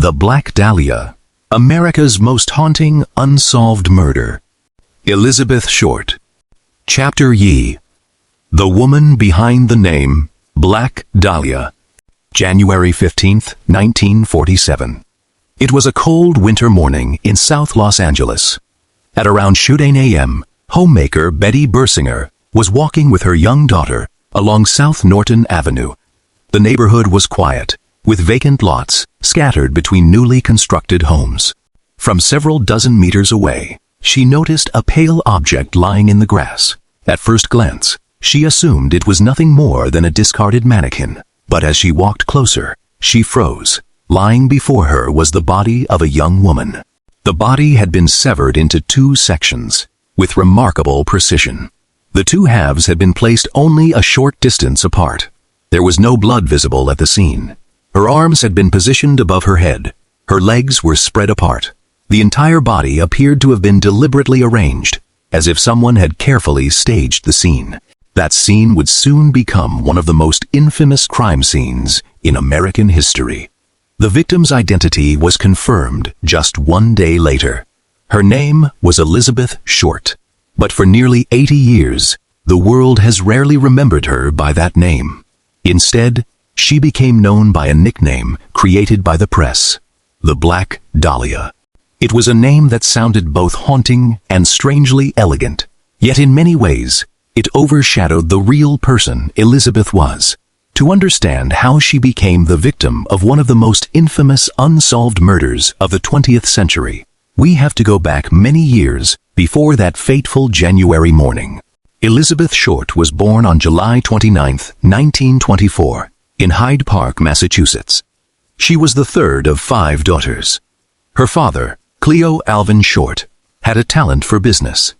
The Black Dahlia, America's most haunting unsolved murder. Elizabeth Short. Chapter Ye. The woman behind the name, Black Dahlia. January 15th, 1947. It was a cold winter morning in South Los Angeles. At around 8 a.m., homemaker Betty Bersinger was walking with her young daughter along South Norton Avenue. The neighborhood was quiet, with vacant lots scattered between newly constructed homes. From several dozen meters away, she noticed a pale object lying in the grass. At first glance, she assumed it was nothing more than a discarded mannequin. But as she walked closer, she froze. Lying before her was the body of a young woman. The body had been severed into two sections, with remarkable precision. The two halves had been placed only a short distance apart. There was no blood visible at the scene. Her arms had been positioned above her head. Her legs were spread apart. The entire body appeared to have been deliberately arranged, as if someone had carefully staged the scene. That scene would soon become one of the most infamous crime scenes in American history. The victim's identity was confirmed just 1 day later. Her name was Elizabeth Short. But for nearly 80 years, the world has rarely remembered her by that name. Instead, she became known by a nickname created by the press, the Black Dahlia. It was a name that sounded both haunting and strangely elegant, yet in many ways, it overshadowed the real person Elizabeth was. To understand how she became the victim of one of the most infamous unsolved murders of the 20th century, we have to go back many years before that fateful January morning. Elizabeth Short was born on July 29, 1924, in Hyde Park, Massachusetts. She was the third of 5 daughters. Her father, Cleo Alvin Short, had a talent for business.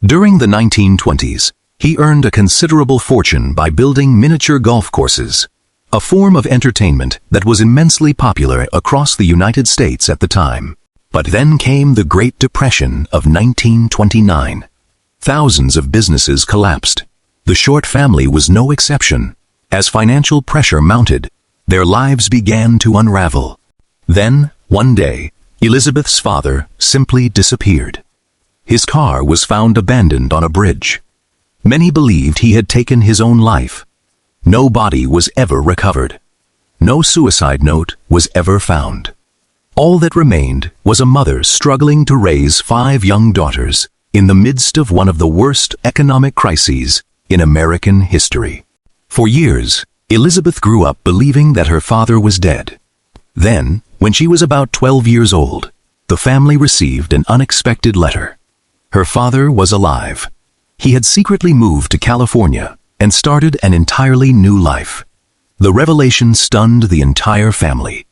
During the 1920s, he earned a considerable fortune by building miniature golf courses, a form of entertainment that was immensely popular across the United States at the time. But then came the Great Depression of 1929. Thousands of businesses collapsed. The Short family was no exception. As financial pressure mounted, their lives began to unravel. Then, one day, Elizabeth's father simply disappeared. His car was found abandoned on a bridge. Many believed he had taken his own life. No body was ever recovered. No suicide note was ever found. All that remained was a mother struggling to raise 5 young daughters in the midst of one of the worst economic crises in American history. For years, Elizabeth grew up believing that her father was dead. Then, when she was about 12 years old, the family received an unexpected letter. Her father was alive. He had secretly moved to California and started an entirely new life. The revelation stunned the entire family.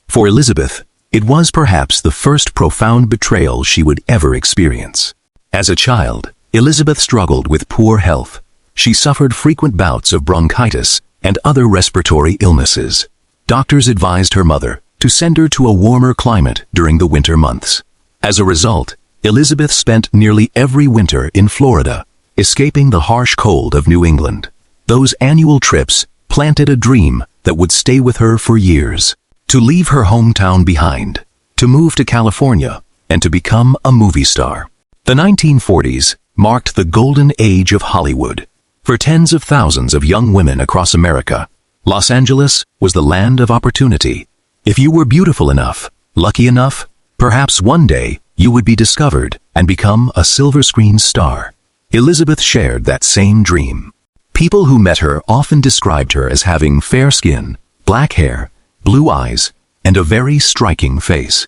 For Elizabeth, it was perhaps the first profound betrayal she would ever experience. As a child, Elizabeth struggled with poor health. She suffered frequent bouts of bronchitis and other respiratory illnesses. Doctors advised her mother to send her to a warmer climate during the winter months. As a result, Elizabeth spent nearly every winter in Florida, escaping the harsh cold of New England. Those annual trips planted a dream that would stay with her for years. To leave her hometown behind, to move to California, and to become a movie star. The 1940s marked the golden age of Hollywood. For tens of thousands of young women across America, Los Angeles was the land of opportunity. If you were beautiful enough, lucky enough, perhaps one day you would be discovered and become a silver screen star. Elizabeth shared that same dream. People who met her often described her as having fair skin, black hair, blue eyes, and a very striking face.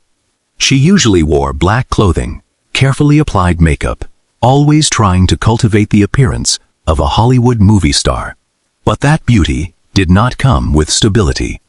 She usually wore black clothing, carefully applied makeup, always trying to cultivate the appearance of a Hollywood movie star. But that beauty did not come with stability.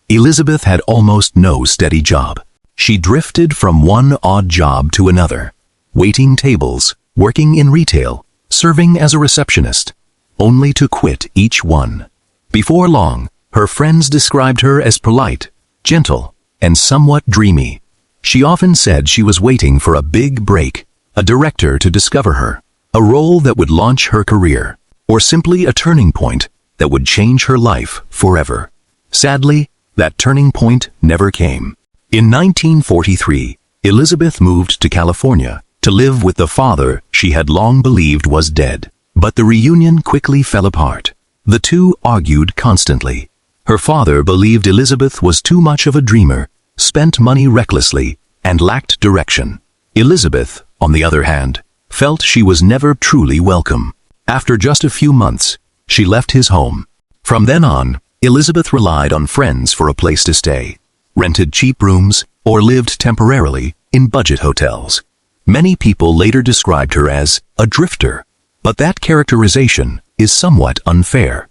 Elizabeth had almost no steady job. She drifted from one odd job to another, waiting tables, working in retail, serving as a receptionist, only to quit each one. Before long, her friends described her as polite, gentle, and somewhat dreamy. She often said she was waiting for a big break, a director to discover her, a role that would launch her career, or simply a turning point that would change her life forever. Sadly, that turning point never came. In 1943, Elizabeth moved to California to live with the father she had long believed was dead. But the reunion quickly fell apart. The two argued constantly. Her father believed Elizabeth was too much of a dreamer, spent money recklessly, and lacked direction. Elizabeth, on the other hand, felt she was never truly welcome. After just a few months, she left his home. From then on, Elizabeth relied on friends for a place to stay, rented cheap rooms, or lived temporarily in budget hotels. Many people later described her as a drifter, but that characterization is somewhat unfair.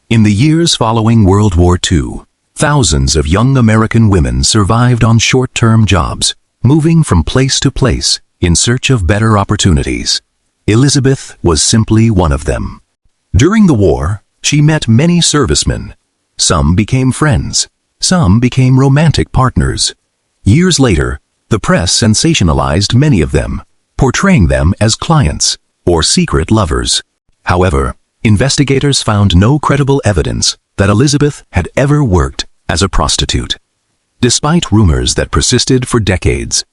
In the years following World War II, thousands of young American women survived on short-term jobs, moving from place to place in search of better opportunities. Elizabeth was simply one of them. During the war, she met many servicemen. Some became friends. Some became romantic partners. Years later, the press sensationalized many of them, portraying them as clients or secret lovers. However, investigators found no credible evidence that Elizabeth had ever worked as a prostitute. Despite rumors that persisted for decades,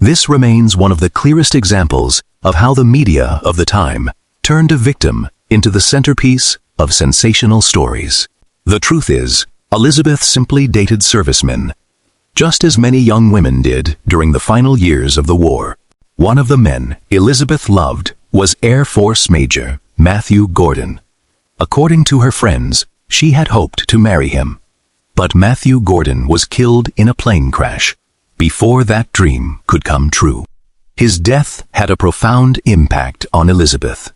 this remains one of the clearest examples of how the media of the time turned a victim into the centerpiece of sensational stories. The truth is, Elizabeth simply dated servicemen, just as many young women did during the final years of the war. One of the men Elizabeth loved was Air Force Major Matthew Gordon. According to her friends, she had hoped to marry him. But Matthew Gordon was killed in a plane crash before that dream could come true. His death had a profound impact on Elizabeth.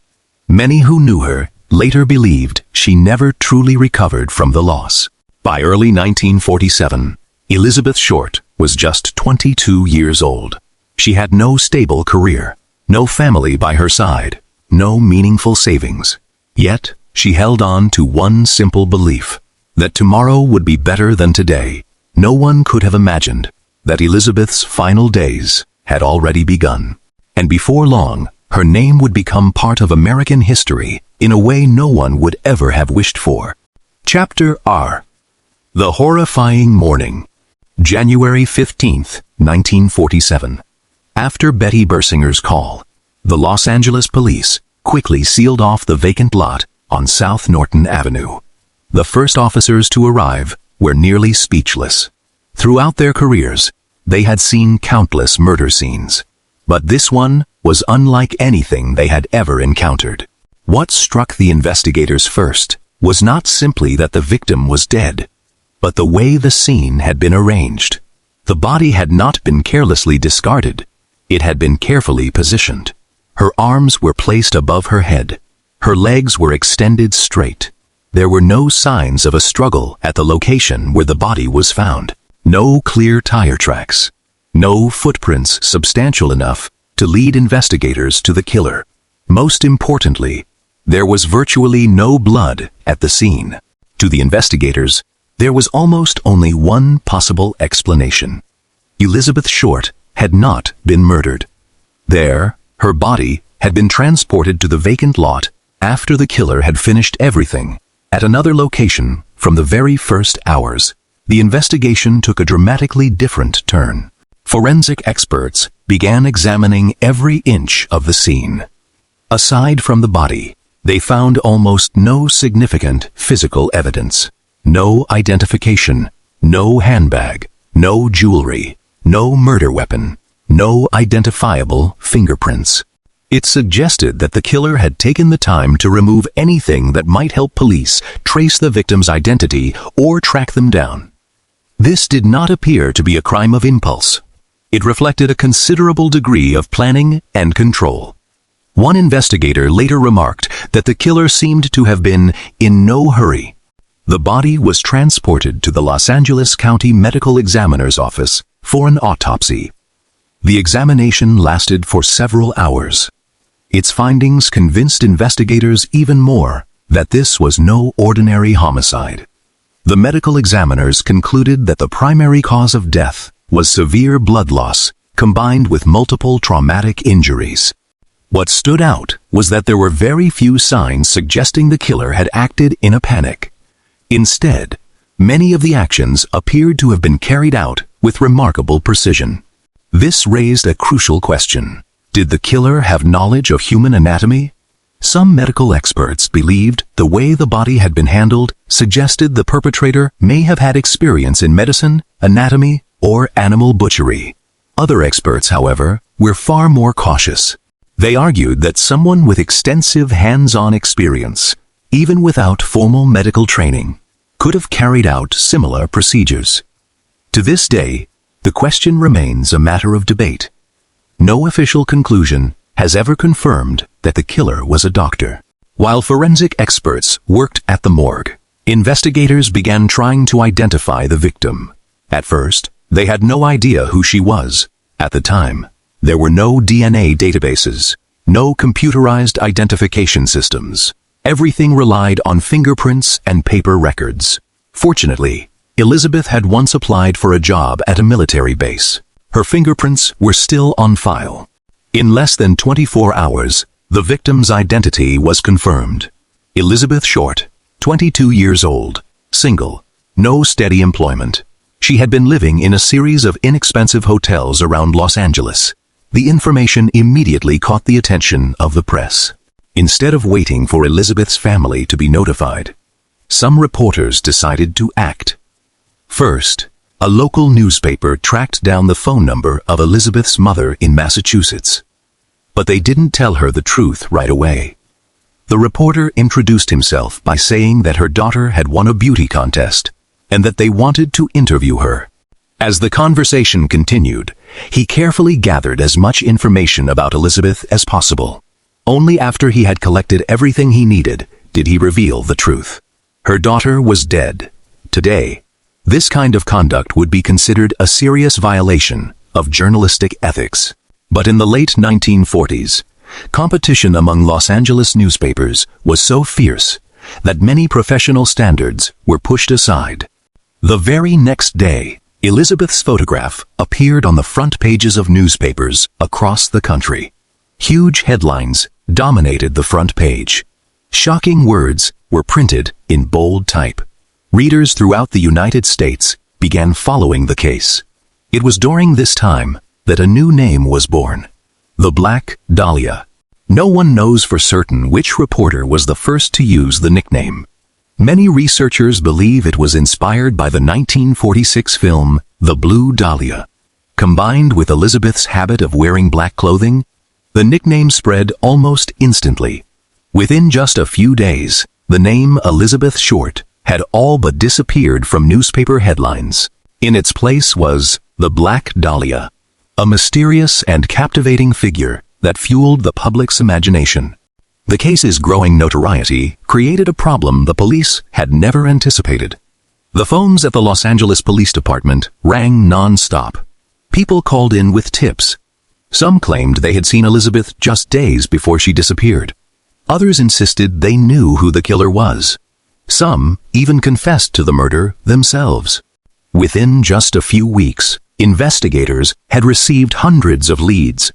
Many who knew her later believed she never truly recovered from the loss. By early 1947, Elizabeth Short was just 22 years old. She had no stable career, no family by her side, no meaningful savings. Yet, she held on to one simple belief, that tomorrow would be better than today. No one could have imagined that Elizabeth's final days had already begun. And before long, her name would become part of American history in a way no one would ever have wished for. Chapter R. The Horrifying Morning. January 15th, 1947. After Betty Bersinger's call, the Los Angeles police quickly sealed off the vacant lot on South Norton Avenue. The first officers to arrive were nearly speechless. Throughout their careers, they had seen countless murder scenes. But this one was unlike anything they had ever encountered. What struck the investigators first was not simply that the victim was dead, but the way the scene had been arranged. The body had not been carelessly discarded. It had been carefully positioned. Her arms were placed above her head. Her legs were extended straight. There were no signs of a struggle at the location where the body was found. No clear tire tracks. No footprints substantial enough to lead investigators to the killer. Most importantly, there was virtually no blood at the scene. To the investigators, there was almost only one possible explanation. Elizabeth Short had not been murdered. There, her body had been transported to the vacant lot after the killer had finished everything. At another location, from the very first hours, the investigation took a dramatically different turn. Forensic experts began examining every inch of the scene. Aside from the body, they found almost no significant physical evidence. No identification, no handbag, no jewelry, no murder weapon, no identifiable fingerprints. It suggested that the killer had taken the time to remove anything that might help police trace the victim's identity or track them down. This did not appear to be a crime of impulse. It reflected a considerable degree of planning and control. One investigator later remarked that the killer seemed to have been in no hurry. The body was transported to the Los Angeles County Medical Examiner's office for an autopsy. The examination lasted for several hours. Its findings convinced investigators even more that this was no ordinary homicide. The medical examiners concluded that the primary cause of death was severe blood loss combined with multiple traumatic injuries. What stood out was that there were very few signs suggesting the killer had acted in a panic. Instead, Many of the actions appeared to have been carried out with remarkable precision. This raised a crucial question. Did the killer have knowledge of human anatomy? Some medical experts believed the way the body had been handled suggested the perpetrator may have had experience in medicine, anatomy, or animal butchery. Other experts, however, were far more cautious. They argued that someone with extensive hands-on experience, even without formal medical training, could have carried out similar procedures. To this day, the question remains a matter of debate. No official conclusion has ever confirmed that the killer was a doctor. While forensic experts worked at the morgue, investigators began trying to identify the victim. At first, they had no idea who she was. At the time, there were no DNA databases, no computerized identification systems. Everything relied on fingerprints and paper records. Fortunately, Elizabeth had once applied for a job at a military base. Her fingerprints were still on file. In less than 24 hours, the victim's identity was confirmed. Elizabeth Short, 22 years old, single, no steady employment. She had been living in a series of inexpensive hotels around Los Angeles. The information immediately caught the attention of the press. Instead of waiting for Elizabeth's family to be notified, some reporters decided to act. First, a local newspaper tracked down the phone number of Elizabeth's mother in Massachusetts. But they didn't tell her the truth right away. The reporter introduced himself by saying that her daughter had won a beauty contest and that they wanted to interview her. As the conversation continued, he carefully gathered as much information about Elizabeth as possible. Only after he had collected everything he needed did he reveal the truth. Her daughter was dead. Today, this kind of conduct would be considered a serious violation of journalistic ethics. But in the late 1940s, competition among Los Angeles newspapers was so fierce that many professional standards were pushed aside. The very next day, Elizabeth's photograph appeared on the front pages of newspapers across the country. Huge headlines dominated the front page. Shocking words were printed in bold type. Readers throughout the United States began following the case. It was during this time that a new name was born: the Black Dahlia. No one knows for certain which reporter was the first to use the nickname. Many researchers believe it was inspired by the 1946 film The Blue Dahlia. Combined with Elizabeth's habit of wearing black clothing, the nickname spread almost instantly. Within just a few days, the name Elizabeth Short had all but disappeared from newspaper headlines. In its place was the Black Dahlia, a mysterious and captivating figure that fueled the public's imagination. The case's growing notoriety created a problem the police had never anticipated. The phones at the Los Angeles Police Department rang non-stop. People called in with tips. Some claimed they had seen Elizabeth just days before she disappeared. Others insisted they knew who the killer was. Some even confessed to the murder themselves. Within just a few weeks, investigators had received hundreds of leads.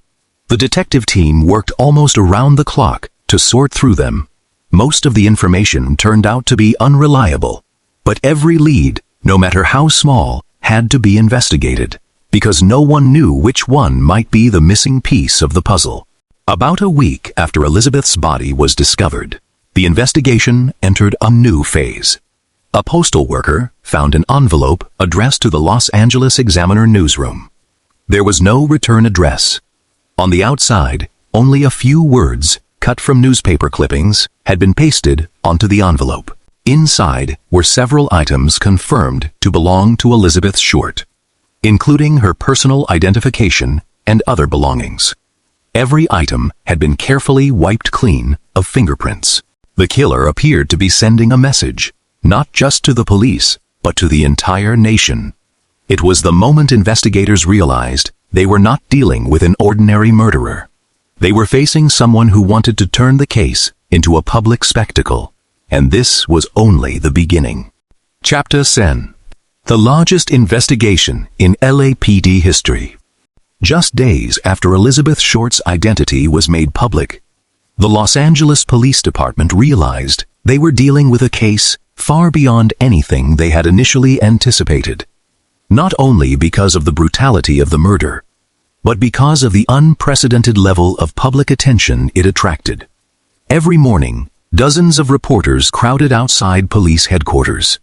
The detective team worked almost around the clock to sort through them. Most of the information turned out to be unreliable, but every lead, no matter how small, had to be investigated, because no one knew which one might be the missing piece of the puzzle. About a week after Elizabeth's body was discovered, the investigation entered a new phase. A postal worker found an envelope addressed to the Los Angeles Examiner newsroom. There was no return address. On the outside, only a few words, cut from newspaper clippings, had been pasted onto the envelope. Inside were several items confirmed to belong to Elizabeth Short, including her personal identification and other belongings. Every item had been carefully wiped clean of fingerprints. The killer appeared to be sending a message, not just to the police, but to the entire nation. It was the moment investigators realized they were not dealing with an ordinary murderer. They were facing someone who wanted to turn the case into a public spectacle, and this was only the beginning. Chapter 10. The largest investigation in LAPD history. Just days after Elizabeth Short's identity was made public, the Los Angeles Police Department realized they were dealing with a case far beyond anything they had initially anticipated. Not only because of the brutality of the murder, but because of the unprecedented level of public attention it attracted. Every morning, dozens of reporters crowded outside police headquarters.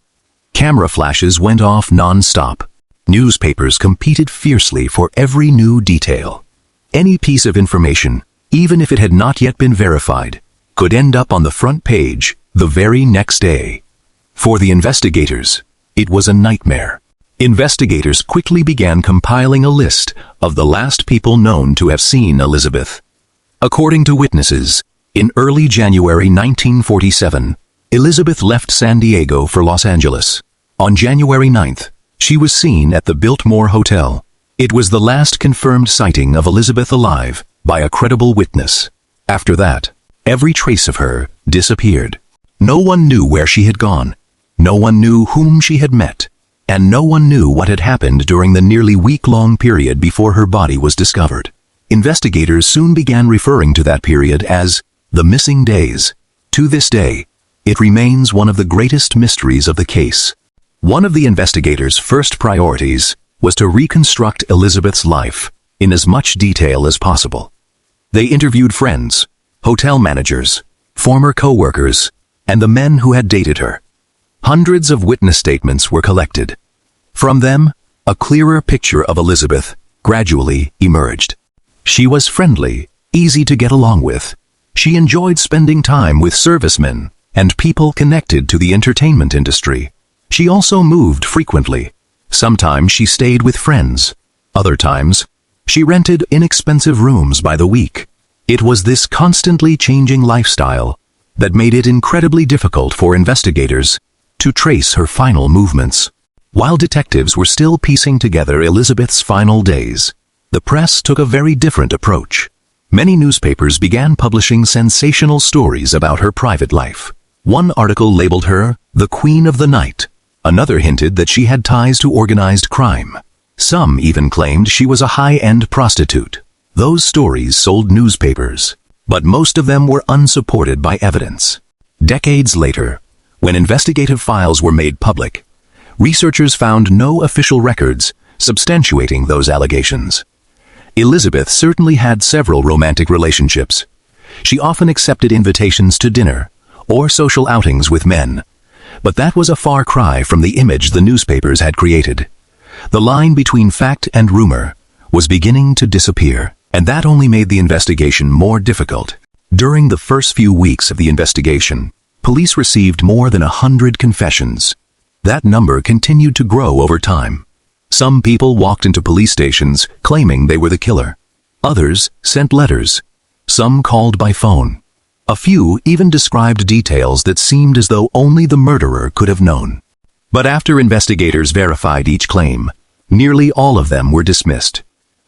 Camera flashes went off non-stop. Newspapers competed fiercely for every new detail. Any piece of information, even if it had not yet been verified, could end up on the front page the very next day. For the investigators, it was a nightmare. Investigators quickly began compiling a list of the last people known to have seen Elizabeth. According to witnesses, in early January 1947, Elizabeth left San Diego for Los Angeles. On January 9th, she was seen at the Biltmore Hotel. It was the last confirmed sighting of Elizabeth alive by a credible witness. After that, every trace of her disappeared. No one knew where she had gone. No one knew whom she had met. And no one knew what had happened during the nearly week-long period before her body was discovered. Investigators soon began referring to that period as the missing days. To this day, it remains one of the greatest mysteries of the case. One of the investigators' first priorities was to reconstruct Elizabeth's life in as much detail as possible. They interviewed friends, hotel managers, former co-workers, and the men who had dated her. Hundreds of witness statements were collected. From them, a clearer picture of Elizabeth gradually emerged. She was friendly, easy to get along with. She enjoyed spending time with servicemen and people connected to the entertainment industry. She also moved frequently. Sometimes she stayed with friends. Other times, she rented inexpensive rooms by the week. It was this constantly changing lifestyle that made it incredibly difficult for investigators to trace her final movements. While detectives were still piecing together Elizabeth's final days, the press took a very different approach. Many newspapers began publishing sensational stories about her private life. One article labeled her the Queen of the Night. Another hinted that she had ties to organized crime. Some even claimed she was a high-end prostitute. Those stories sold newspapers, but most of them were unsupported by evidence. Decades later, when investigative files were made public, researchers found no official records substantiating those allegations. Elizabeth certainly had several romantic relationships. She often accepted invitations to dinner or social outings with men, but that was a far cry from the image the newspapers had created. The line between fact and rumor was beginning to disappear, and that only made the investigation more difficult. During the first few weeks of the investigation, police received more than 100 confessions. That number continued to grow over time. Some people walked into police stations claiming they were the killer. Others sent letters. Some called by phone. A few even described details that seemed as though only the murderer could have known. But after investigators verified each claim, nearly all of them were dismissed.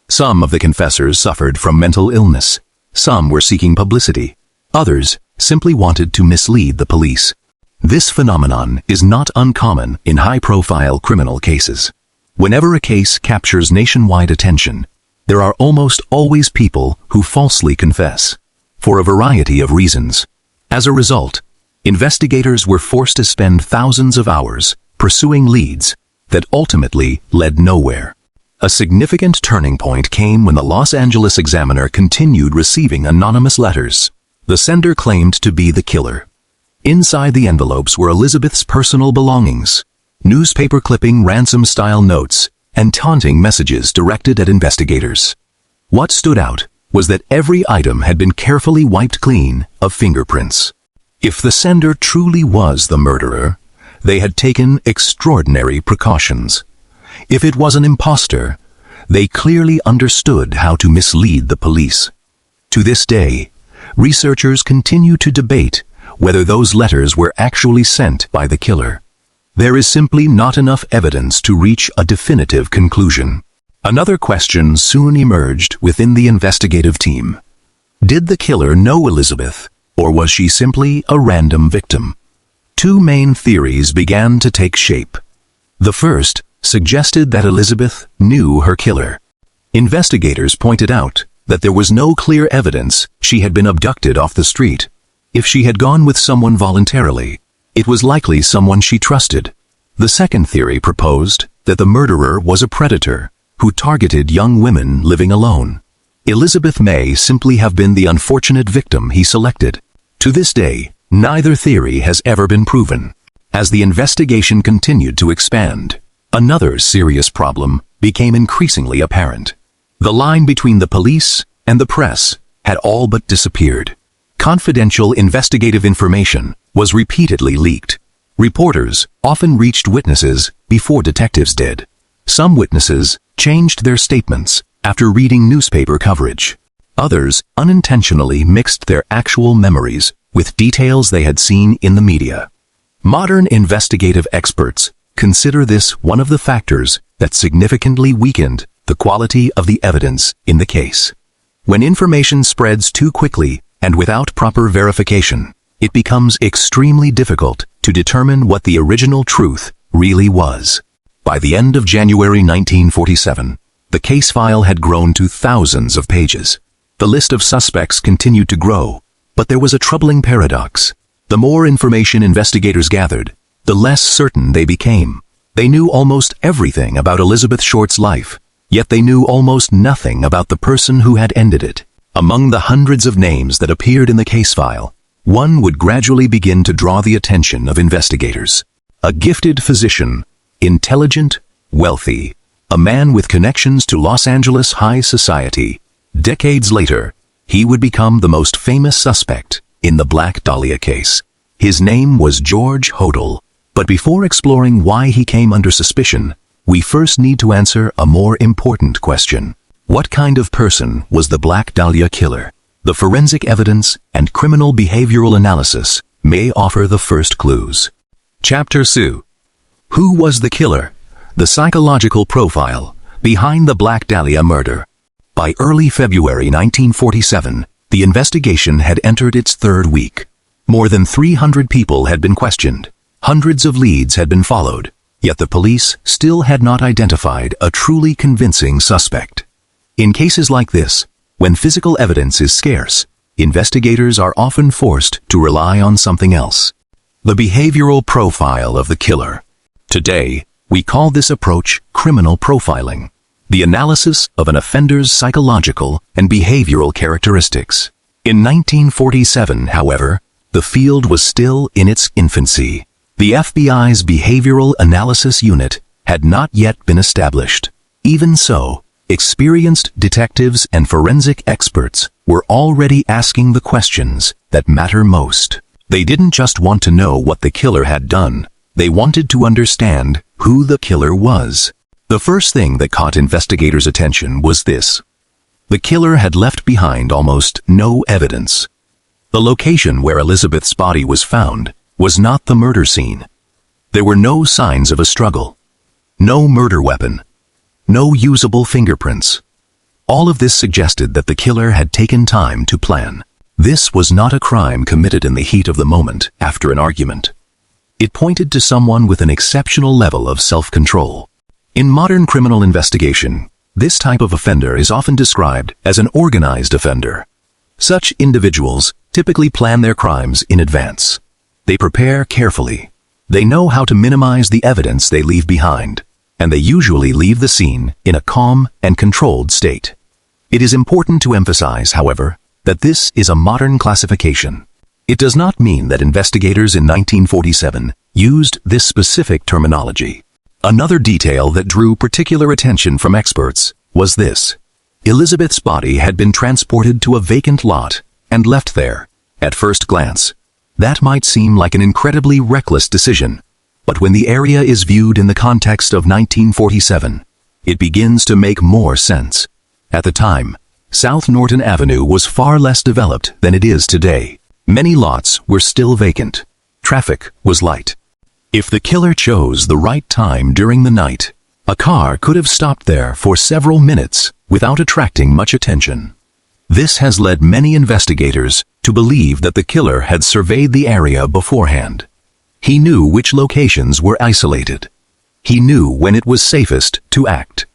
Some of the confessors suffered from mental illness. Some were seeking publicity. Others simply wanted to mislead the police. This phenomenon is not uncommon in high-profile criminal cases. Whenever a case captures nationwide attention, there are almost always people who falsely confess, for a variety of reasons. As a result, investigators were forced to spend thousands of hours pursuing leads that ultimately led nowhere. A significant turning point came when the Los Angeles Examiner continued receiving anonymous letters. The sender claimed to be the killer. Inside the envelopes were Elizabeth's personal belongings, newspaper clipping ransom-style notes, and taunting messages directed at investigators. What stood out was that every item had been carefully wiped clean of fingerprints. If the sender truly was the murderer, they had taken extraordinary precautions. If it was an imposter, they clearly understood how to mislead the police. To this day, researchers continue to debate whether those letters were actually sent by the killer. There is simply not enough evidence to reach a definitive conclusion. Another question soon emerged within the investigative team. Did the killer know Elizabeth, or was she simply a random victim? Two main theories began to take shape. The first suggested that Elizabeth knew her killer. Investigators pointed out that there was no clear evidence she had been abducted off the street. If she had gone with someone voluntarily, It was likely someone she trusted. The second theory proposed that the murderer was a predator who targeted young women living alone. Elizabeth may simply have been the unfortunate victim he selected. To this day, neither theory has ever been proven. As the investigation continued to expand, another serious problem became increasingly apparent. The line between the police and the press had all but disappeared. Confidential investigative information was repeatedly leaked. Reporters often reached witnesses before detectives did. Some witnesses changed their statements after reading newspaper coverage. Others unintentionally mixed their actual memories with details they had seen in the media. Modern investigative experts consider this one of the factors that significantly weakened the quality of the evidence in the case. When information spreads too quickly and without proper verification, it becomes extremely difficult to determine what the original truth really was. By the end of January 1947, the case file had grown to thousands of pages. The list of suspects continued to grow, but there was a troubling paradox. The more information investigators gathered, the less certain they became. They knew almost everything about Elizabeth Short's life, yet they knew almost nothing about the person who had ended it. Among the hundreds of names that appeared in the case file, one would gradually begin to draw the attention of investigators. A gifted physician, intelligent, wealthy, a man with connections to Los Angeles high society. Decades later, he would become the most famous suspect in the Black Dahlia case. His name was George Hodel. But before exploring why he came under suspicion, we first need to answer a more important question. What kind of person was the Black Dahlia killer? The forensic evidence and criminal behavioral analysis may offer the first clues. Chapter 2. Who was the killer? The psychological profile behind the Black Dahlia murder. By early February 1947, the investigation had entered its third week. More than 300 people had been questioned. Hundreds of leads had been followed, yet the police still had not identified a truly convincing suspect. In cases like this, when physical evidence is scarce, investigators are often forced to rely on something else. The behavioral profile of the killer. Today, we call this approach criminal profiling, the analysis of an offender's psychological and behavioral characteristics. In 1947, however, the field was still in its infancy. The FBI's Behavioral Analysis Unit had not yet been established. Even so, experienced detectives and forensic experts were already asking the questions that matter most. They didn't just want to know what the killer had done. They wanted to understand who the killer was. The first thing that caught investigators' attention was this. The killer had left behind almost no evidence. The location where Elizabeth's body was found was not the murder scene. There were no signs of a struggle, no murder weapon, no usable fingerprints. All of this suggested that the killer had taken time to plan. This was not a crime committed in the heat of the moment after an argument. It pointed to someone with an exceptional level of self-control. In modern criminal investigation, this type of offender is often described as an organized offender. Such individuals typically plan their crimes in advance. They prepare carefully. They know how to minimize the evidence they leave behind, and they usually leave the scene in a calm and controlled state. It is important to emphasize, however, that this is a modern classification. It does not mean that investigators in 1947 used this specific terminology. Another detail that drew particular attention from experts was this. Elizabeth's body had been transported to a vacant lot and left there. At first glance, that might seem like an incredibly reckless decision, but when the area is viewed in the context of 1947, it begins to make more sense. At the time, South Norton Avenue was far less developed than it is today. Many lots were still vacant. Traffic was light. If the killer chose the right time during the night, a car could have stopped there for several minutes without attracting much attention. This has led many investigators to believe that the killer had surveyed the area beforehand. He knew which locations were isolated. He knew when it was safest to act.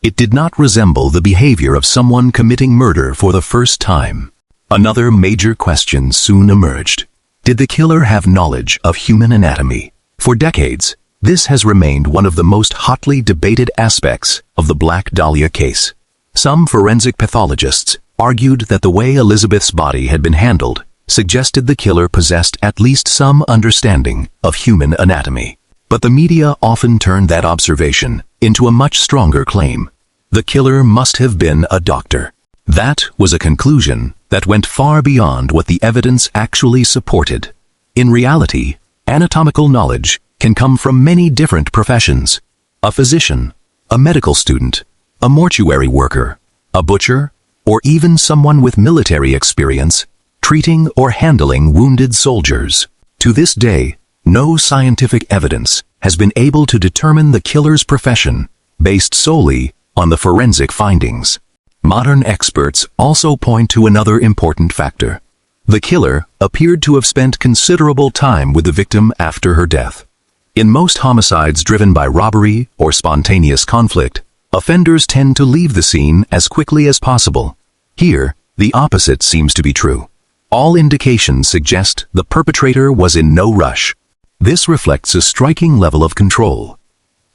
It did not resemble the behavior of someone committing murder for the first time. Another major question soon emerged. Did the killer have knowledge of human anatomy? For decades, this has remained one of the most hotly debated aspects of the Black Dahlia case. Some forensic pathologists argued that the way Elizabeth's body had been handled suggested the killer possessed at least some understanding of human anatomy. But the media often turned that observation into a much stronger claim. The killer must have been a doctor. That was a conclusion that went far beyond what the evidence actually supported. In reality, anatomical knowledge can come from many different professions. A physician, a medical student, a mortuary worker, a butcher, or even someone with military experience treating or handling wounded soldiers. To this day, no scientific evidence has been able to determine the killer's profession based solely on the forensic findings. Modern experts also point to another important factor. The killer appeared to have spent considerable time with the victim after her death. In most homicides driven by robbery or spontaneous conflict, offenders tend to leave the scene as quickly as possible. Here, the opposite seems to be true. All indications suggest the perpetrator was in no rush. This reflects a striking level of control.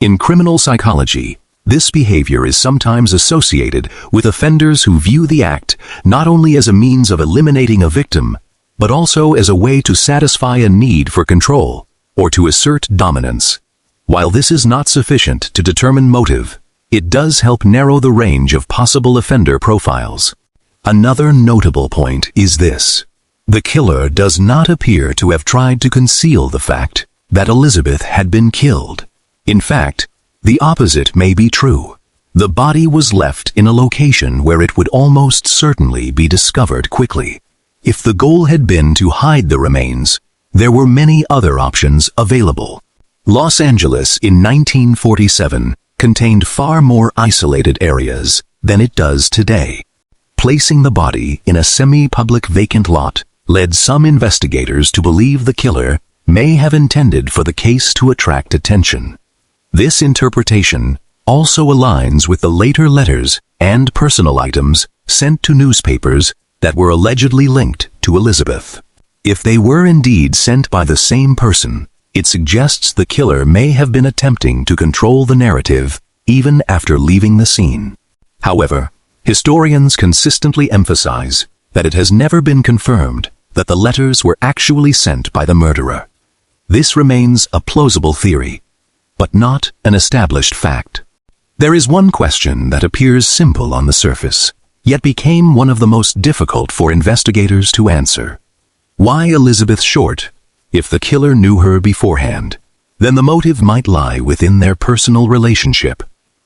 In criminal psychology, this behavior is sometimes associated with offenders who view the act not only as a means of eliminating a victim, but also as a way to satisfy a need for control or to assert dominance. While this is not sufficient to determine motive, it does help narrow the range of possible offender profiles. Another notable point is this. The killer does not appear to have tried to conceal the fact that Elizabeth had been killed. In fact, the opposite may be true. The body was left in a location where it would almost certainly be discovered quickly. If the goal had been to hide the remains, there were many other options available. Los Angeles in 1947 contained far more isolated areas than it does today. Placing the body in a semi-public vacant lot led some investigators to believe the killer may have intended for the case to attract attention. This interpretation also aligns with the later letters and personal items sent to newspapers that were allegedly linked to Elizabeth. If they were indeed sent by the same person, it suggests the killer may have been attempting to control the narrative even after leaving the scene. However, historians consistently emphasize that it has never been confirmed that the letters were actually sent by the murderer. This remains a plausible theory, but not an established fact. There is one question that appears simple on the surface, yet became one of the most difficult for investigators to answer. Why Elizabeth Short? If the killer knew her beforehand, then the motive might lie within their personal relationship.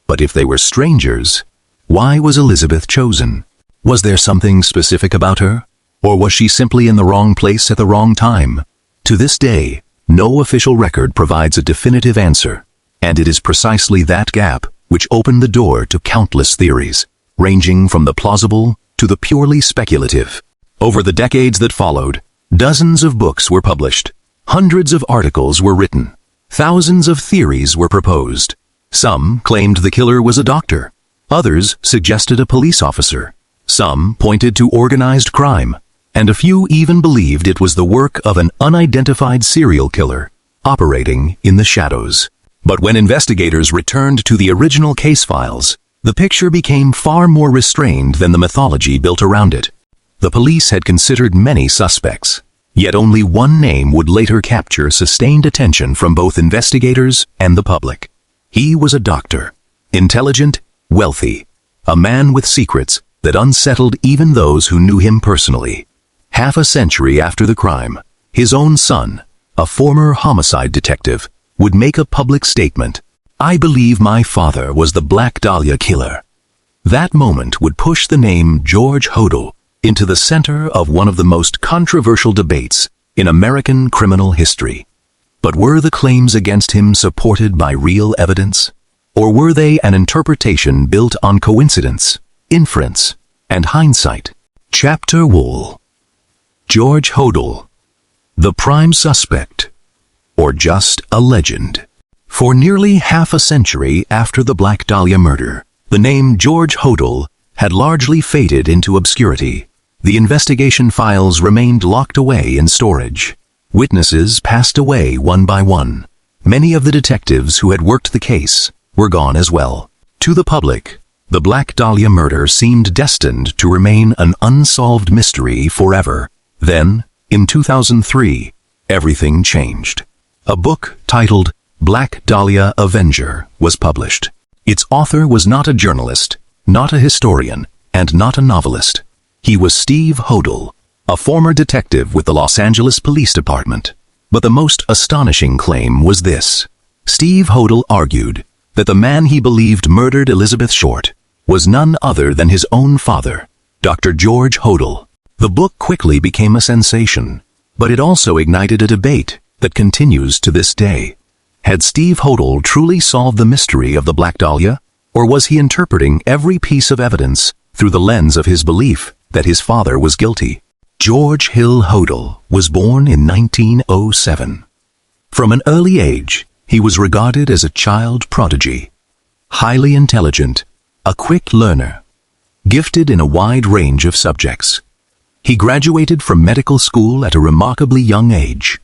But if they were strangers, why was Elizabeth chosen? Was there something specific about her? Or was she simply in the wrong place at the wrong time? To this day, no official record provides a definitive answer, and it is precisely that gap which opened the door to countless theories, ranging from the plausible to the purely speculative. Over the decades that followed, dozens of books were published, hundreds of articles were written, thousands of theories were proposed. Some claimed the killer was a doctor, others suggested a police officer, some pointed to organized crime, and a few even believed it was the work of an unidentified serial killer operating in the shadows. But when investigators returned to the original case files, the picture became far more restrained than the mythology built around it. The police had considered many suspects, yet only one name would later capture sustained attention from both investigators and the public. He was a doctor, intelligent, wealthy, a man with secrets that unsettled even those who knew him personally. Half a century after the crime, his own son, a former homicide detective, would make a public statement. "I believe my father was the Black Dahlia killer." That moment would push the name George Hodel into the center of one of the most controversial debates in American criminal history. But were the claims against him supported by real evidence? Or were they an interpretation built on coincidence, inference, and hindsight? Chapter 1. George Hodel, the prime suspect, or just a legend? For nearly half a century after the Black Dahlia murder, the name George Hodel had largely faded into obscurity. The investigation files remained locked away in storage. Witnesses passed away one by one. Many of the detectives who had worked the case were gone as well. To the public, the Black Dahlia murder seemed destined to remain an unsolved mystery forever. Then, in 2003, everything changed. A book titled Black Dahlia Avenger was published. Its author was not a journalist, not a historian, and not a novelist. He was Steve Hodel, a former detective with the Los Angeles Police Department. But the most astonishing claim was this. Steve Hodel argued that the man he believed murdered Elizabeth Short was none other than his own father, Dr. George Hodel. The book quickly became a sensation, but it also ignited a debate that continues to this day. Had Steve Hodel truly solved the mystery of the Black Dahlia, or was he interpreting every piece of evidence through the lens of his belief that his father was guilty? George Hill Hodel was born in 1907. From an early age, he was regarded as a child prodigy, highly intelligent, a quick learner, gifted in a wide range of subjects. He graduated from medical school at a remarkably young age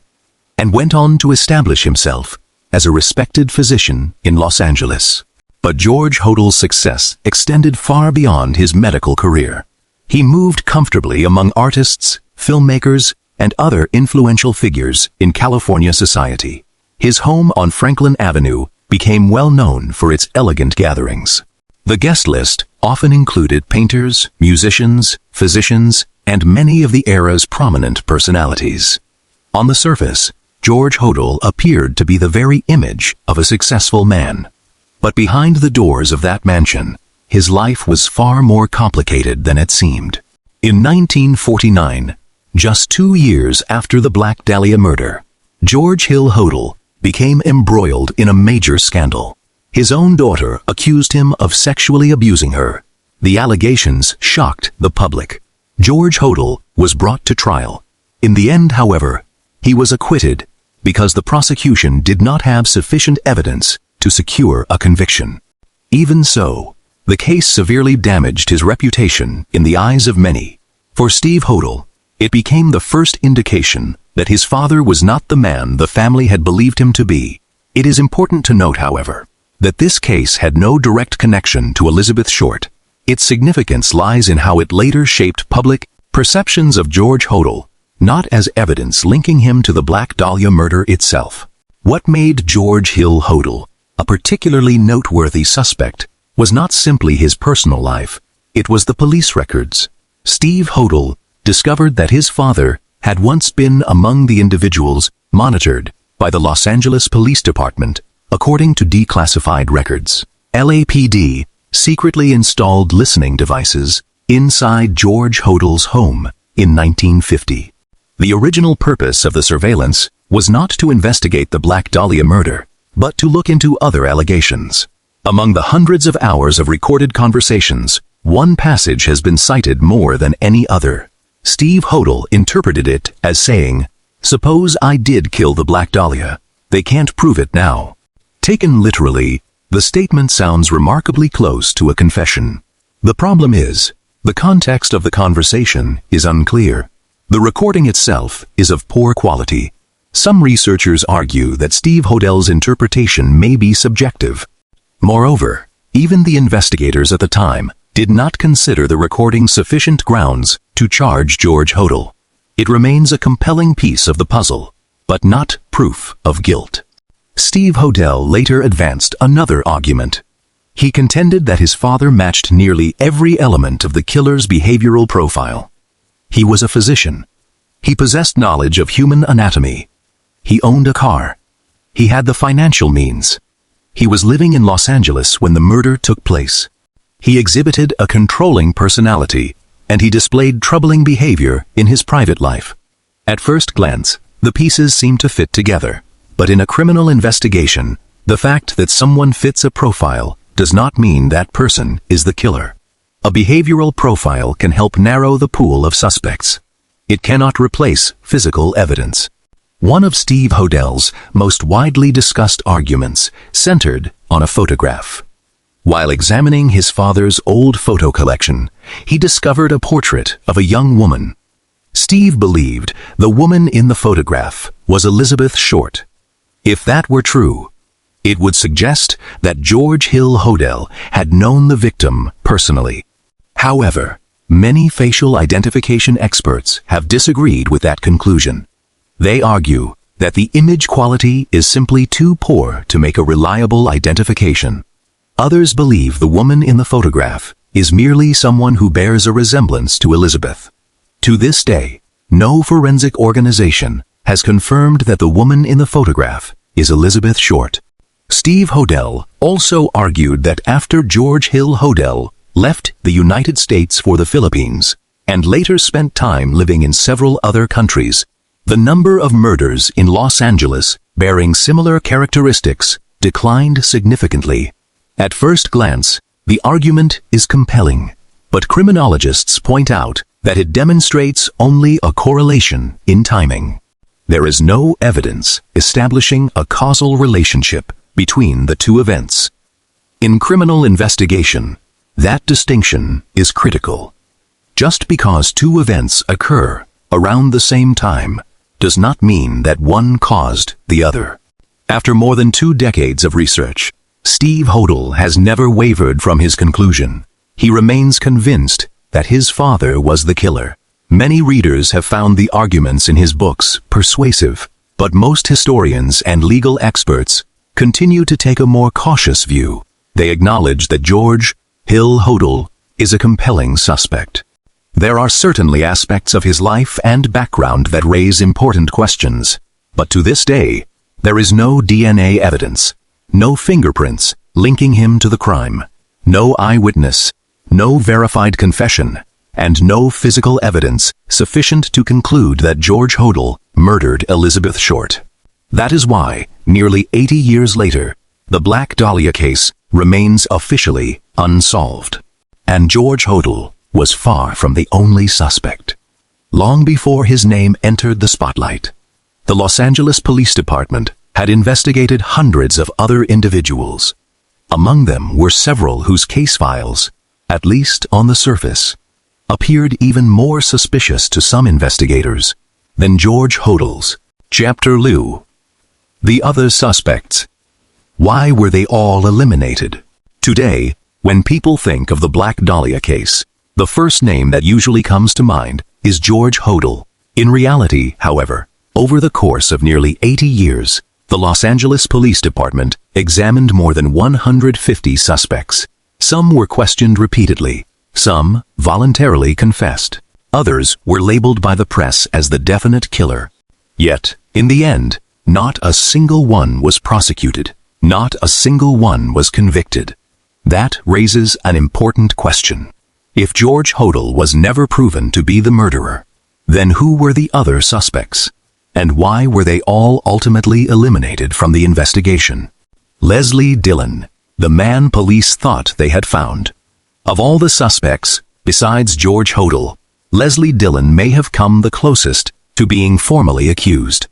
and went on to establish himself as a respected physician in Los Angeles. But George Hodel's success extended far beyond his medical career. He moved comfortably among artists, filmmakers, and other influential figures in California society. His home on Franklin Avenue became well known for its elegant gatherings. The guest list often included painters, musicians, physicians, and many of the era's prominent personalities. On the surface, George Hodel appeared to be the very image of a successful man. But behind the doors of that mansion, his life was far more complicated than it seemed. In 1949, just 2 years after the Black Dahlia murder, George Hill Hodel became embroiled in a major scandal. His own daughter accused him of sexually abusing her. The allegations shocked the public. George Hodel was brought to trial. In the end, however, he was acquitted because the prosecution did not have sufficient evidence to secure a conviction. Even so, the case severely damaged his reputation in the eyes of many. For Steve Hodel, it became the first indication that his father was not the man the family had believed him to be. It is important to note, however, that this case had no direct connection to Elizabeth Short. Its significance lies in how it later shaped public perceptions of George Hodel, not as evidence linking him to the Black Dahlia murder itself. What made George Hill Hodel a particularly noteworthy suspect was not simply his personal life, it was the police records. Steve Hodel discovered that his father had once been among the individuals monitored by the Los Angeles Police Department, according to declassified records. LAPD secretly installed listening devices inside George Hodel's home in 1950. The original purpose of the surveillance was not to investigate the Black Dahlia murder, but to look into other allegations. Among the hundreds of hours of recorded conversations, one passage has been cited more than any other. Steve Hodel interpreted it as saying, "Suppose I did kill the Black Dahlia. They can't prove it now." Taken literally, the statement sounds remarkably close to a confession. The problem is, the context of the conversation is unclear. The recording itself is of poor quality. Some researchers argue that Steve Hodel's interpretation may be subjective. Moreover, even the investigators at the time did not consider the recording sufficient grounds to charge George Hodel. It remains a compelling piece of the puzzle, but not proof of guilt. Steve Hodel later advanced another argument. He contended that his father matched nearly every element of the killer's behavioral profile. He was a physician. He possessed knowledge of human anatomy. He owned a car. He had the financial means. He was living in Los Angeles when the murder took place. He exhibited a controlling personality, and he displayed troubling behavior in his private life. At first glance, the pieces seem to fit together, but in a criminal investigation, the fact that someone fits a profile does not mean that person is the killer. A behavioral profile can help narrow the pool of suspects. It cannot replace physical evidence. One of Steve Hodel's most widely discussed arguments centered on a photograph. While examining his father's old photo collection, he discovered a portrait of a young woman. Steve believed the woman in the photograph was Elizabeth Short. If that were true, it would suggest that George Hill Hodel had known the victim personally. However, many facial identification experts have disagreed with that conclusion. They argue that the image quality is simply too poor to make a reliable identification. Others believe the woman in the photograph is merely someone who bears a resemblance to Elizabeth. To this day, no forensic organization has confirmed that the woman in the photograph is Elizabeth Short. Steve Hodel also argued that after George Hill Hodel left the United States for the Philippines and later spent time living in several other countries, the number of murders in Los Angeles bearing similar characteristics declined significantly. At first glance, the argument is compelling, but criminologists point out that it demonstrates only a correlation in timing. There is no evidence establishing a causal relationship between the two events. In criminal investigation, that distinction is critical. Just because two events occur around the same time does not mean that one caused the other. After more than 2 decades of research, Steve Hodel has never wavered from his conclusion. He remains convinced that his father was the killer. Many readers have found the arguments in his books persuasive, but most historians and legal experts continue to take a more cautious view. They acknowledge that George Hill Hodel is a compelling suspect. There are certainly aspects of his life and background that raise important questions, but to this day, there is no DNA evidence, no fingerprints linking him to the crime, no eyewitness, no verified confession, and no physical evidence sufficient to conclude that George Hodel murdered Elizabeth Short. That is why, nearly 80 years later, the Black Dahlia case remains officially unsolved. And George Hodel was far from the only suspect. Long before his name entered the spotlight, the Los Angeles Police Department had investigated hundreds of other individuals. Among them were several whose case files, at least on the surface, appeared even more suspicious to some investigators than George Hodel's. Chapter 2. The other suspects. Why were they all eliminated? Today, when people think of the Black Dahlia case, the first name that usually comes to mind is George Hodel. In reality, however, over the course of nearly 80 years, the Los Angeles Police Department examined more than 150 suspects. Some were questioned repeatedly. Some voluntarily confessed. Others were labeled by the press as the definite killer. Yet, in the end, not a single one was prosecuted. Not a single one was convicted. That raises an important question. If George Hodel was never proven to be the murderer, then who were the other suspects? And why were they all ultimately eliminated from the investigation? Leslie Dillon, the man police thought they had found. Of all the suspects, besides George Hodel, Leslie Dillon may have come the closest to being formally accused.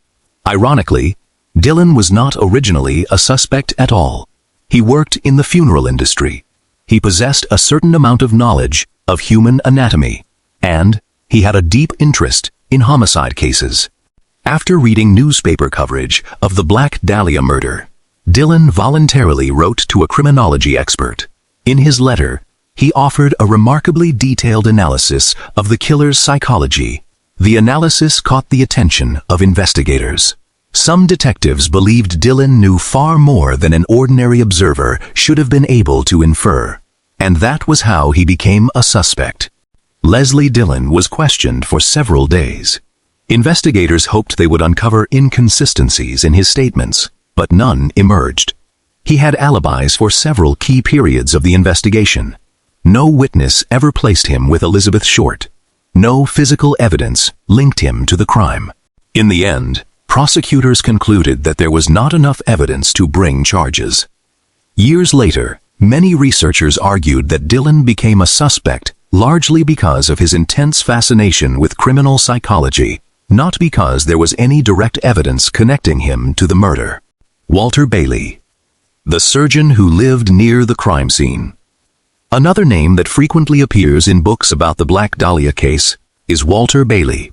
Ironically, Dillon was not originally a suspect at all. He worked in the funeral industry. He possessed a certain amount of knowledge of human anatomy, and he had a deep interest in homicide cases. After reading newspaper coverage of the Black Dahlia murder, Dillon voluntarily wrote to a criminology expert. In his letter, he offered a remarkably detailed analysis of the killer's psychology. The analysis caught the attention of investigators. Some detectives believed Dillon knew far more than an ordinary observer should have been able to infer, and that was how he became a suspect. Leslie Dillon was questioned for several days. Investigators hoped they would uncover inconsistencies in his statements, but none emerged. He had alibis for several key periods of the investigation. No witness ever placed him with Elizabeth Short. No physical evidence linked him to the crime. In the end, prosecutors concluded that there was not enough evidence to bring charges. Years later, many researchers argued that Dillon became a suspect largely because of his intense fascination with criminal psychology, not because there was any direct evidence connecting him to the murder. Walter Bailey, the surgeon who lived near the crime scene. Another name that frequently appears in books about the Black Dahlia case is Walter Bailey.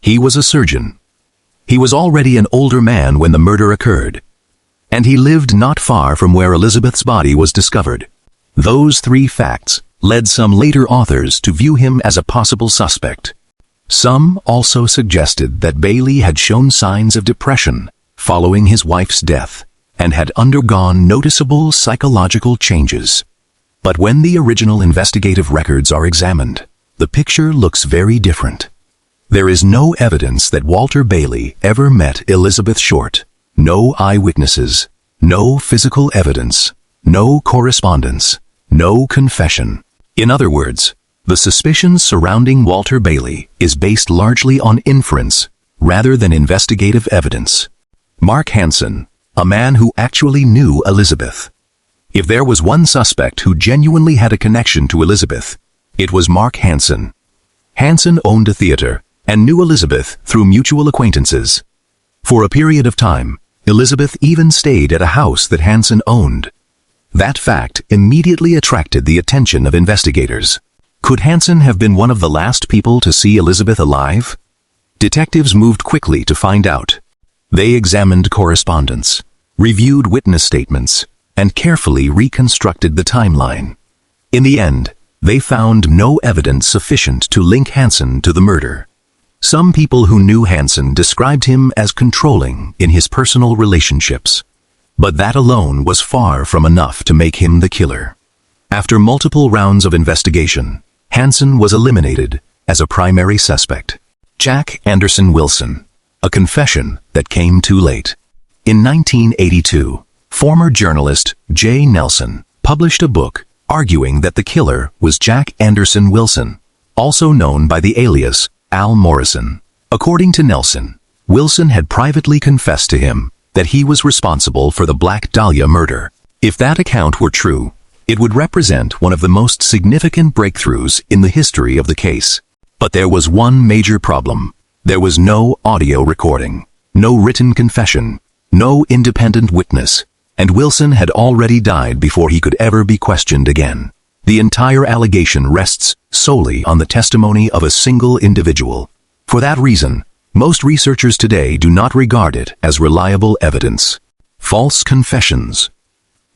He was a surgeon. He was already an older man when the murder occurred, and he lived not far from where Elizabeth's body was discovered. Those three facts led some later authors to view him as a possible suspect. Some also suggested that Bailey had shown signs of depression following his wife's death and had undergone noticeable psychological changes. But when the original investigative records are examined, the picture looks very different. There is no evidence that Walter Bailey ever met Elizabeth Short. No eyewitnesses, no physical evidence, no correspondence, no confession. In other words, the suspicions surrounding Walter Bailey is based largely on inference rather than investigative evidence. Mark Hansen, a man who actually knew Elizabeth. If there was one suspect who genuinely had a connection to Elizabeth, it was Mark Hansen. Hansen owned a theater and knew Elizabeth through mutual acquaintances. For a period of time, Elizabeth even stayed at a house that Hansen owned. That fact immediately attracted the attention of investigators. Could Hansen have been one of the last people to see Elizabeth alive? Detectives moved quickly to find out. They examined correspondence, reviewed witness statements, and carefully reconstructed the timeline. In the end, they found no evidence sufficient to link Hansen to the murder. Some people who knew Hansen described him as controlling in his personal relationships. But that alone was far from enough to make him the killer. After multiple rounds of investigation, Hansen was eliminated as a primary suspect. Jack Anderson Wilson, a confession that came too late. In 1982, former journalist J. Nelson published a book arguing that the killer was Jack Anderson Wilson, also known by the alias Al Morrison. According to Nelson, Wilson had privately confessed to him that he was responsible for the Black Dahlia murder. If that account were true, it would represent one of the most significant breakthroughs in the history of the case. But there was one major problem. There was no audio recording, no written confession, no independent witness, and Wilson had already died before he could ever be questioned again. The entire allegation rests solely on the testimony of a single individual. For that reason, most researchers today do not regard it as reliable evidence. False confessions.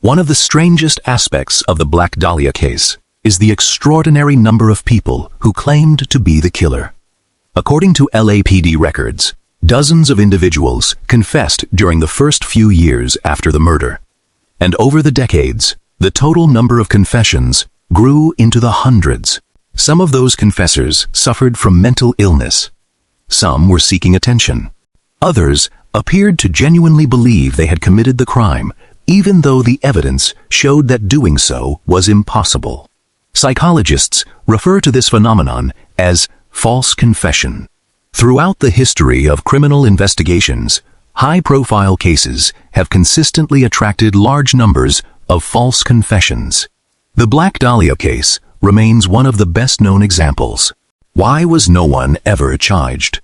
One of the strangest aspects of the Black Dahlia case is the extraordinary number of people who claimed to be the killer. According to LAPD records, dozens of individuals confessed during the first few years after the murder. And over the decades, the total number of confessions grew into the hundreds. Some of those confessors suffered from mental illness. Some were seeking attention. Others appeared to genuinely believe they had committed the crime, even though the evidence showed that doing so was impossible. Psychologists refer to this phenomenon as false confession. Throughout the history of criminal investigations, high-profile cases have consistently attracted large numbers of false confessions. The Black Dahlia case remains one of the best-known examples. Why was no one ever charged?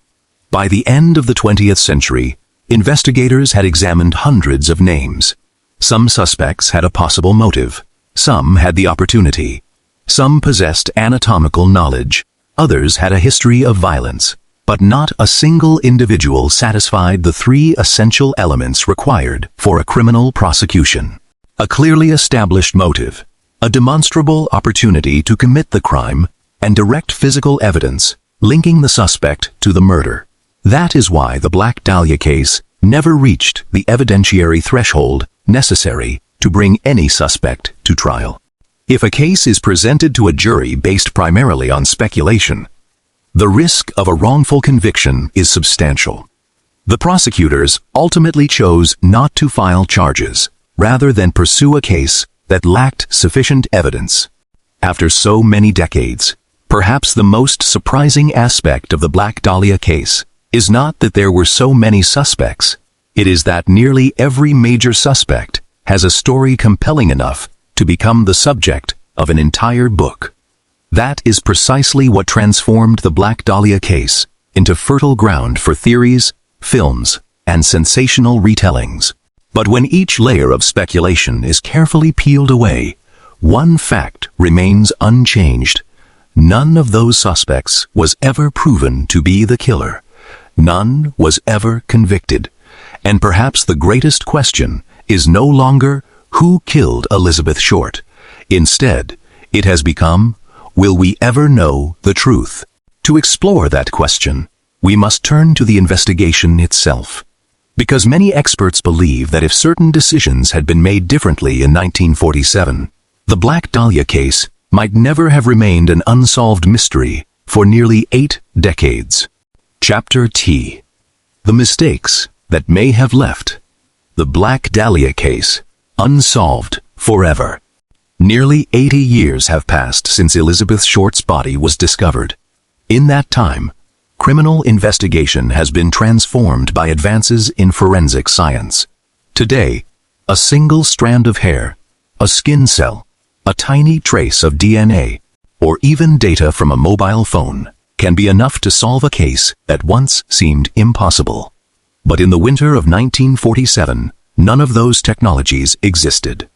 By the end of the 20th century, investigators had examined hundreds of names. Some suspects had a possible motive. Some had the opportunity. Some possessed anatomical knowledge. Others had a history of violence. But not a single individual satisfied the three essential elements required for a criminal prosecution. A clearly established motive, a demonstrable opportunity to commit the crime, and direct physical evidence linking the suspect to the murder. That is why the Black Dahlia case never reached the evidentiary threshold necessary to bring any suspect to trial. If a case is presented to a jury based primarily on speculation, the risk of a wrongful conviction is substantial. The prosecutors ultimately chose not to file charges, rather than pursue a case that lacked sufficient evidence. After so many decades, perhaps the most surprising aspect of the Black Dahlia case is not that there were so many suspects. It is that nearly every major suspect has a story compelling enough to become the subject of an entire book. That is precisely what transformed the Black Dahlia case into fertile ground for theories, films, and sensational retellings. But when each layer of speculation is carefully peeled away, one fact remains unchanged. None of those suspects was ever proven to be the killer. None was ever convicted. And perhaps the greatest question is no longer who killed Elizabeth Short. Instead, it has become, will we ever know the truth? To explore that question, we must turn to the investigation itself. Because many experts believe that if certain decisions had been made differently in 1947, the Black Dahlia case might never have remained an unsolved mystery for nearly 8 decades. Chapter T. The mistakes that may have left the Black Dahlia case unsolved forever. Nearly 80 years have passed since Elizabeth Short's body was discovered. In that time, criminal investigation has been transformed by advances in forensic science. Today, a single strand of hair, a skin cell, a tiny trace of DNA, or even data from a mobile phone can be enough to solve a case that once seemed impossible. But in the winter of 1947, none of those technologies existed.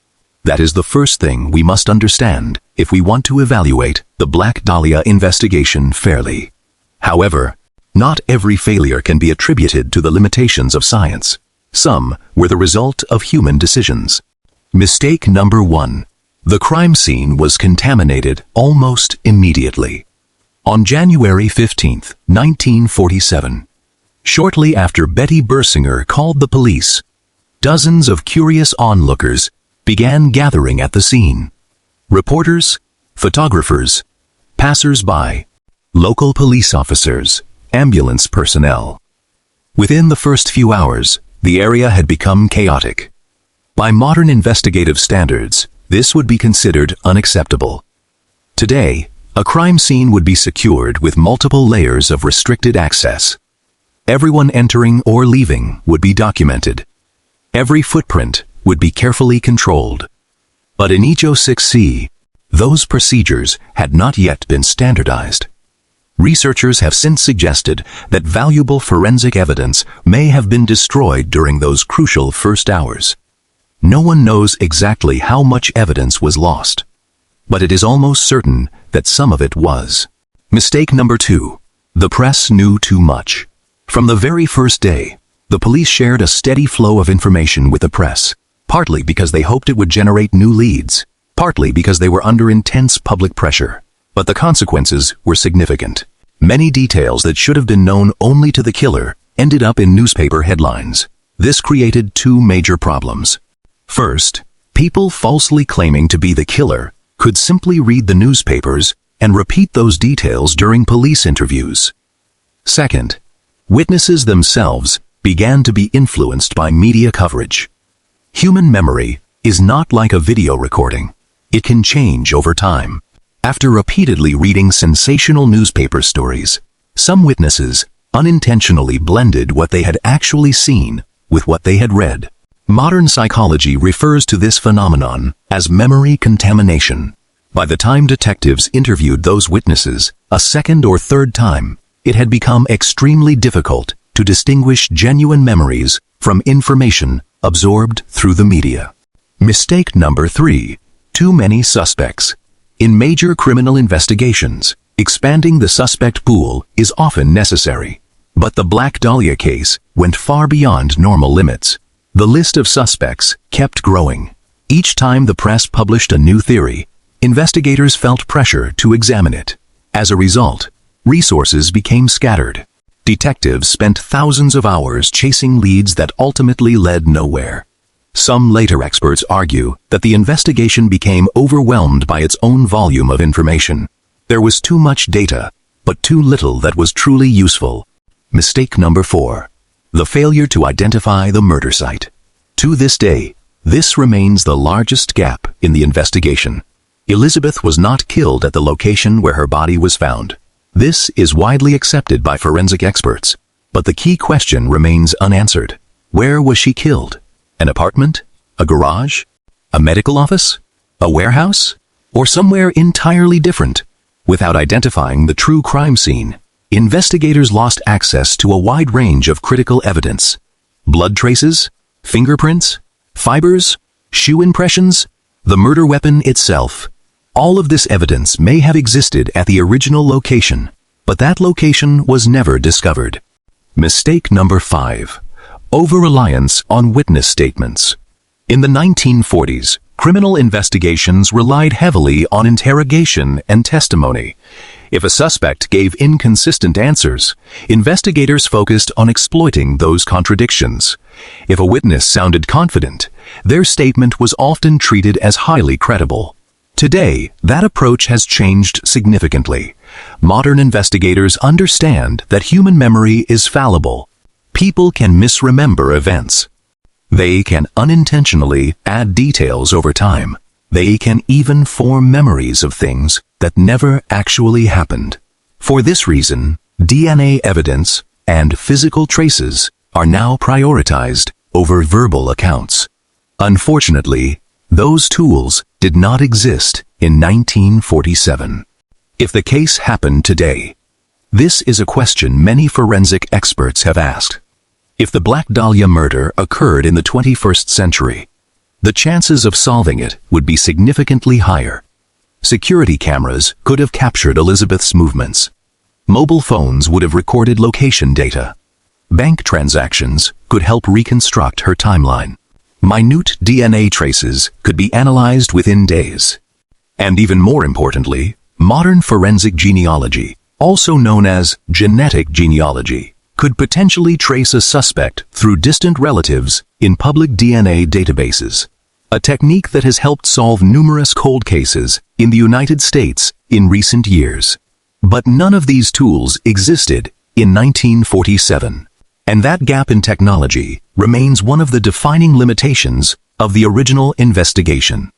That is the first thing we must understand if we want to evaluate the Black Dahlia investigation fairly. However, not every failure can be attributed to the limitations of science. Some were the result of human decisions. Mistake number 1. The crime scene was contaminated almost immediately. On January 15, 1947, shortly after Betty Bersinger called the police, dozens of curious onlookers began gathering at the scene. Reporters, photographers, passers-by, local police officers, ambulance personnel. Within the first few hours, the area had become chaotic. By modern investigative standards, this would be considered unacceptable. Today, a crime scene would be secured with multiple layers of restricted access. Everyone entering or leaving would be documented. Every footprint would be carefully controlled. But in each 06C, those procedures had not yet been standardized. Researchers have since suggested that valuable forensic evidence may have been destroyed during those crucial first hours. No one knows exactly how much evidence was lost, but it is almost certain that some of it was. Mistake number 2. The press knew too much. From the very first day, the police shared a steady flow of information with the press, partly because they hoped it would generate new leads, partly because they were under intense public pressure. But the consequences were significant. Many details that should have been known only to the killer ended up in newspaper headlines. This created 2 major problems. First, people falsely claiming to be the killer could simply read the newspapers and repeat those details during police interviews. Second, witnesses themselves began to be influenced by media coverage. Human memory is not like a video recording. It can change over time. After repeatedly reading sensational newspaper stories, some witnesses unintentionally blended what they had actually seen with what they had read. Modern psychology refers to this phenomenon as memory contamination. By the time detectives interviewed those witnesses a second or third time, it had become extremely difficult to distinguish genuine memories from information absorbed through the media. Mistake number 3. Too many suspects. In major criminal investigations, expanding the suspect pool is often necessary. But the Black Dahlia case went far beyond normal limits. The list of suspects kept growing. Each time the press published a new theory, investigators felt pressure to examine it. As a result, resources became scattered. Detectives spent thousands of hours chasing leads that ultimately led nowhere. Some later experts argue that the investigation became overwhelmed by its own volume of information. There was too much data, but too little that was truly useful. Mistake number 4. The failure to identify the murder site. To this day, this remains the largest gap in the investigation. Elizabeth was not killed at the location where her body was found. This is widely accepted by forensic experts, but the key question remains unanswered. Where was she killed? An apartment? A garage? A medical office? A warehouse? Or somewhere entirely different? Without identifying the true crime scene, investigators lost access to a wide range of critical evidence. Blood traces, fingerprints, fibers, shoe impressions, the murder weapon itself. All of this evidence may have existed at the original location, but that location was never discovered. Mistake number 5. Over-reliance on witness statements. In the 1940s, criminal investigations relied heavily on interrogation and testimony. If a suspect gave inconsistent answers, investigators focused on exploiting those contradictions. If a witness sounded confident, their statement was often treated as highly credible. Today, that approach has changed significantly. Modern investigators understand that human memory is fallible. People can misremember events. They can unintentionally add details over time. They can even form memories of things that never actually happened. For this reason, DNA evidence and physical traces are now prioritized over verbal accounts. Unfortunately, those tools did not exist in 1947. If the case happened today, this is a question many forensic experts have asked. If the Black Dahlia murder occurred in the 21st century, the chances of solving it would be significantly higher. Security cameras could have captured Elizabeth's movements. Mobile phones would have recorded location data. Bank transactions could help reconstruct her timeline. Minute DNA traces could be analyzed within days. And even more importantly, modern forensic genealogy, also known as genetic genealogy, could potentially trace a suspect through distant relatives in public DNA databases, a technique that has helped solve numerous cold cases in the United States in recent years. But none of these tools existed in 1947, and that gap in technology remains one of the defining limitations of the original investigation.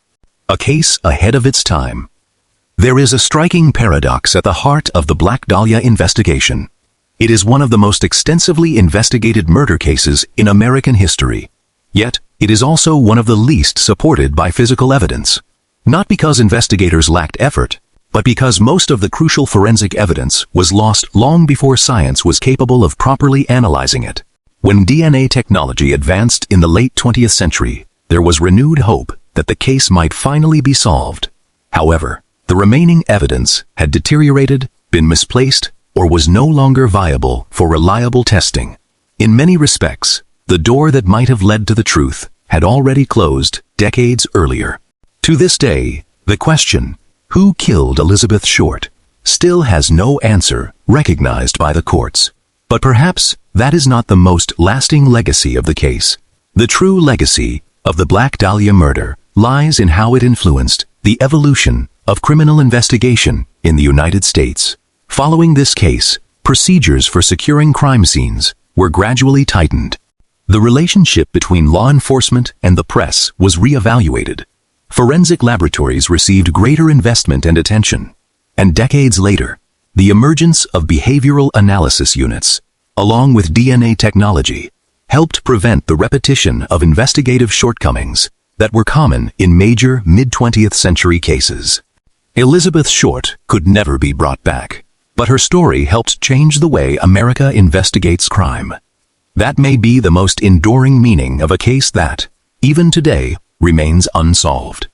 A case ahead of its time. There is a striking paradox at the heart of the Black Dahlia investigation. It is one of the most extensively investigated murder cases in American history. Yet, it is also one of the least supported by physical evidence. Not because investigators lacked effort, but because most of the crucial forensic evidence was lost long before science was capable of properly analyzing it. When DNA technology advanced in the late 20th century, there was renewed hope that the case might finally be solved. However, the remaining evidence had deteriorated, been misplaced, or was no longer viable for reliable testing. In many respects, the door that might have led to the truth had already closed decades earlier. To this day, the question, who killed Elizabeth Short, still has no answer recognized by the courts. But perhaps that is not the most lasting legacy of the case. The true legacy of the Black Dahlia murder lies in how it influenced the evolution of criminal investigation in the United States. Following this case, procedures for securing crime scenes were gradually tightened. The relationship between law enforcement and the press was reevaluated. Forensic laboratories received greater investment and attention. And decades later, the emergence of behavioral analysis units, along with DNA technology, helped prevent the repetition of investigative shortcomings that were common in major mid-20th century cases. Elizabeth Short could never be brought back, but her story helped change the way America investigates crime. That may be the most enduring meaning of a case that, even today, remains unsolved.